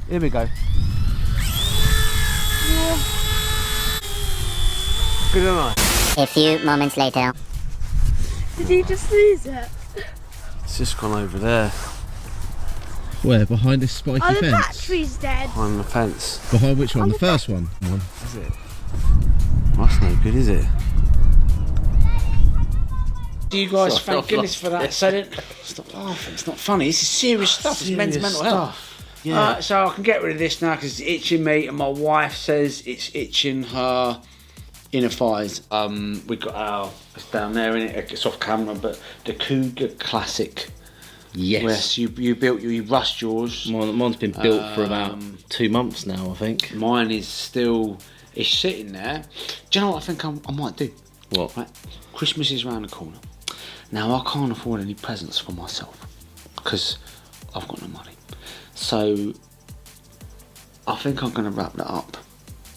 Here we go. Good night. A few moments later. Did he just lose it? It's just gone over there. Where? Behind this spiky Oh, the fence? battery's dead. Behind the fence. Behind which one? The first one? Is it? That's no good, is it? You guys, thank goodness for that. So stop laughing. It's not funny. This is serious stuff. It's mental health. Yeah. So I can get rid of this now because it's itching me, and my wife says it's itching her inner thighs. We got our. It's down there, in it. It's off camera, but the Cougar Classic. Yes. You rushed yours. Mine's been built for about 2 months now, I think. Mine is still. It's sitting there. Do you know what I think I might do? What? Right. Christmas is around the corner. Now I can't afford any presents for myself because I've got no money. So I think I'm going to wrap that up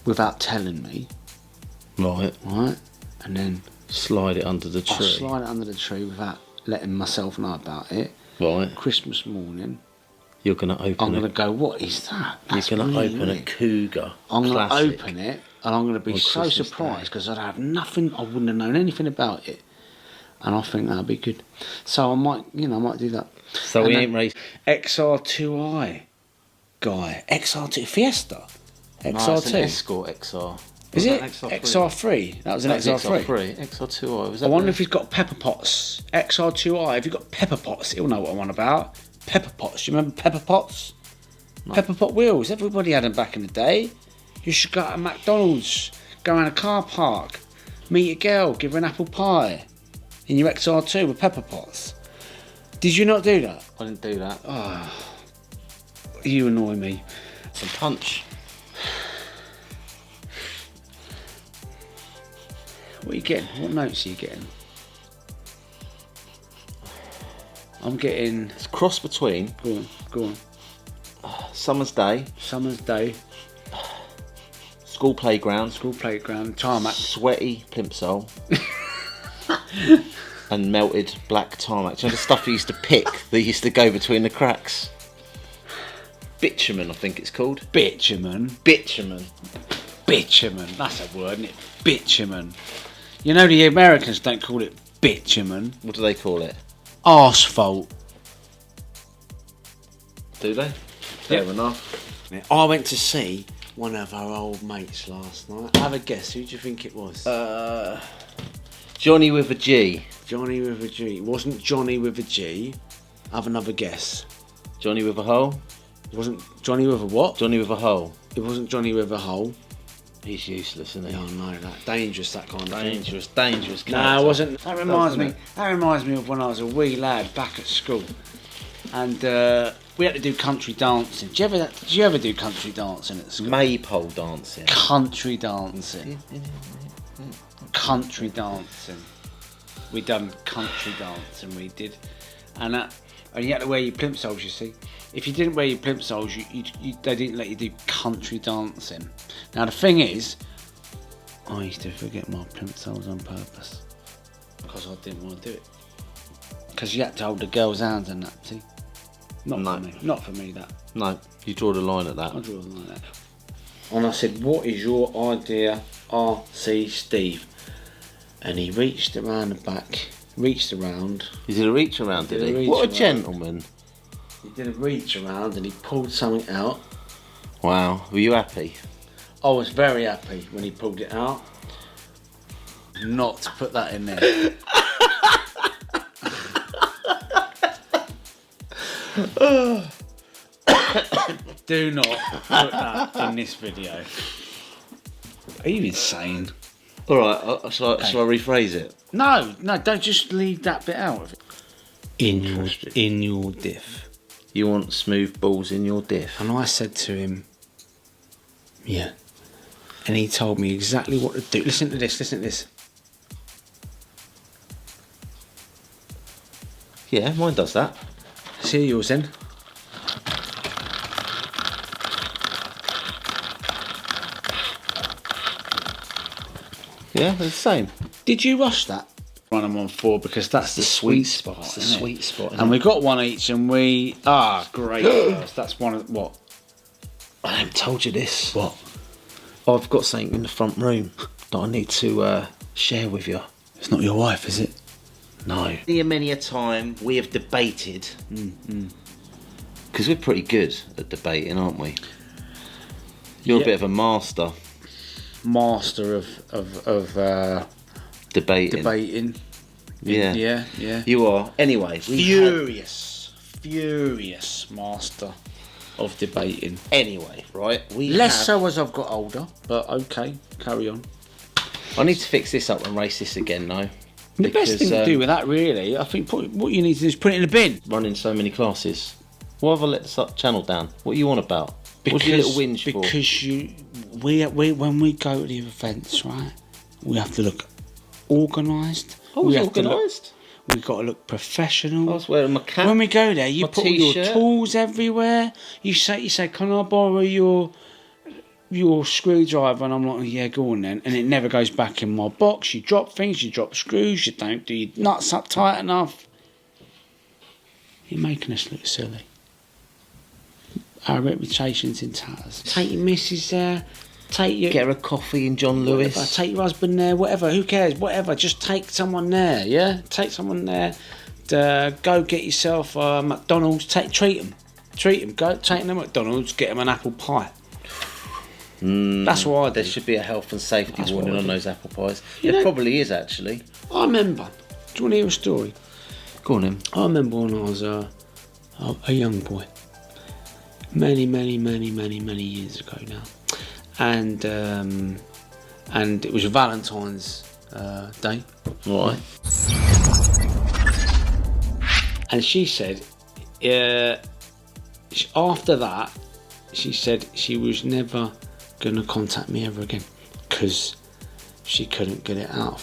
without telling me. Right. Right. And then slide it under the tree. I'll slide it under the tree without letting myself know about it. Right. Christmas morning. You're going to open it. I'm going to go, what is that? That's You're going to open weird. a Cougar. I'm going to Classic open it and I'm going to be on so Christmas surprised Day. because I'd have nothing, I wouldn't have known anything about it. And I think that'd be good. So I might do that. So and we ain't raised. XR2i guy. XR2 Fiesta. XR2. No, it's an Escort XR. Is it? XR3? XR3. That was an XR3. XR2i. Was that I wonder if he's got pepper pots. XR2i. If you've got pepper pots, he'll know what I'm on about. Pepper pots. Do you remember pepper pots? No. Pepper pot wheels. Everybody had them back in the day. You should go to McDonald's, go around a car park, meet a girl, give her an apple pie in your XR2 with pepper pots. Did you not do that? I didn't do that. Oh, you annoy me. Some punch. What are you getting? What notes are you getting? I'm getting... It's a cross between... Go on. Summer's Day. Summer's Day. School playground. Tarmac. Sweaty plimsoll. And melted black tarmac. Do you know the stuff you used to pick that used to go between the cracks? Bitumen, I think it's called. Bitumen. Bitumen. Bitumen. That's a word, isn't it? Bitumen. You know the Americans don't call it bitumen. What do they call it? Asphalt. Do they? Fair enough. I went to see one of our old mates last night. Have a guess. Who do you think it was? Johnny with a G. Johnny with a G. It wasn't Johnny with a G. Have another guess. Johnny with a hole? It wasn't Johnny with a what? Johnny with a hole. It wasn't Johnny with a hole. He's useless, isn't he? Yeah, I know that. Dangerous, that kind of thing. Dangerous. No, it wasn't. That reminds me of when I was a wee lad back at school, and we had to do country dancing. Did you ever do country dancing at school? Maypole dancing. Country dancing. Country dancing. We done country dancing. We did, and you had to wear your plimsolls. You see, if you didn't wear your plimsolls, they didn't let you do country dancing. Now the thing is, I used to forget my plimsolls on purpose because I didn't want to do it. Because you had to hold the girls' hands and that. See, not for me. That. No, you draw the line at that. I draw the line at that. And I said, "What is your idea, RC Steve?" And he reached around the back, reached around. He did a reach around, did he? What a gentleman. He did a reach around and he pulled something out. Wow, were you happy? I was very happy when he pulled it out. Not to put that in there. Do not put that in this video. Are you insane? Alright, shall I rephrase it? No, don't just leave that bit out of it. In your diff. You want smooth balls in your diff? And I said to him, yeah. And he told me exactly what to do. Listen to this. Yeah, mine does that. See yours then. Yeah, they're the same. Did you rush that? run them on 4 because that's the sweet spot. It's the isn't it? sweet spot. And we got one each, and we great. First. That's one of what. I haven't told you this. What? I've got something in the front room that I need to share with you. It's not your wife, is it? No. Many a time we have debated. Because we're pretty good at debating, aren't we? You're a bit of a master. Master of debating. Yeah. Yeah. You are. Anyway, Furious master of debating. Anyway, right? Less so as I've got older, but okay, carry on. I need to fix this up and race this again, though. The best thing to do with that, really, I think what you need to do is put it in the bin. Running so many classes. Why have I let the channel down? What are you on about? What's your little whinge for? Because we when we go to the events, right, we have to look organised. Organised? We've got to look professional. I was wearing my cap. When we go there, you my put all your t-shirt. tools everywhere. You say, can I borrow your screwdriver? And I'm like, yeah, go on then. And it never goes back in my box. You drop things, you drop screws, you don't do your nuts up tight enough. You're making us look silly. Our reputation's in tatters. Take your missus there. Get her a coffee in John Lewis. Whatever. Take your husband there. Whatever. Who cares? Whatever. Just take someone there. Yeah. Take someone there. Go get yourself McDonald's. Treat them. Go take them to McDonald's. Get them an apple pie. That's what I do. There should be a health and safety warning on those apple pies. You There know- probably is, actually. I remember. Do you want to hear a story? Go on, then. I remember when I was a young boy. Many years ago now. And it was Valentine's Day. Right. And she said, after that, she said she was never going to contact me ever again because she couldn't get it out.